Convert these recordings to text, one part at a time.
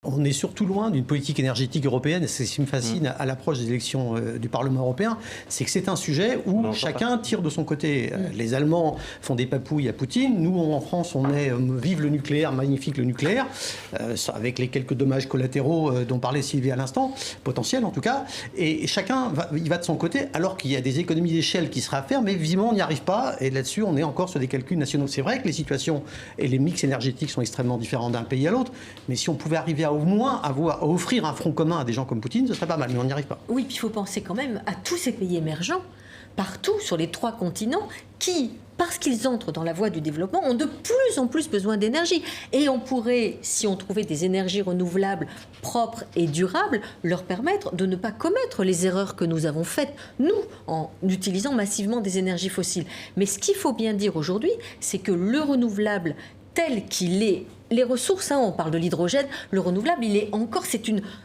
On est surtout loin d'une politique énergétique européenne, et c'est ce qui me fascine à l'approche des élections du Parlement européen, c'est que c'est un sujet où chacun tire de son côté. Les Allemands font des papouilles à Poutine, nous en France on est vive le nucléaire, magnifique le nucléaire, avec les quelques dommages collatéraux dont parlait Sylvie à l'instant, potentiels en tout cas, et chacun il va de son côté, alors qu'il y a des économies d'échelle qui seraient à faire, mais visiblement on n'y arrive pas, et là-dessus on est encore sur des calculs nationaux. C'est vrai que les situations et les mix énergétiques sont extrêmement différents d'un pays à l'autre, mais si on pouvait arriver à au moins à offrir un front commun à des gens comme Poutine, ce serait pas mal, mais on n'y arrive pas. Oui, puis il faut penser quand même à tous ces pays émergents, partout sur les 3 continents, qui, parce qu'ils entrent dans la voie du développement, ont de plus en plus besoin d'énergie. Et on pourrait, si on trouvait des énergies renouvelables propres et durables, leur permettre de ne pas commettre les erreurs que nous avons faites, nous, en utilisant massivement des énergies fossiles. Mais ce qu'il faut bien dire aujourd'hui, c'est que le renouvelable tel qu'il est, les ressources, on parle de l'hydrogène, le renouvelable, il est encore,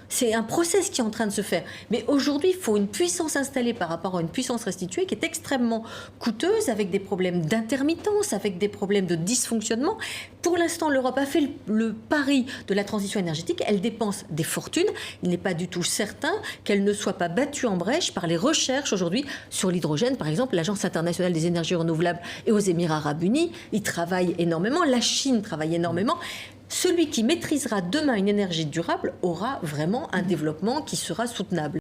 c'est un process qui est en train de se faire. Mais aujourd'hui, il faut une puissance installée par rapport à une puissance restituée qui est extrêmement coûteuse, avec des problèmes d'intermittence, avec des problèmes de dysfonctionnement. Pour l'instant, l'Europe a fait le pari de la transition énergétique. Elle dépense des fortunes. Il n'est pas du tout certain qu'elle ne soit pas battue en brèche par les recherches aujourd'hui sur l'hydrogène. Par exemple, l'Agence internationale des énergies renouvelables et aux Émirats arabes unis, ils travaillent énormément. La Chine travaille énormément. Celui qui maîtrisera demain une énergie durable aura vraiment un développement qui sera soutenable.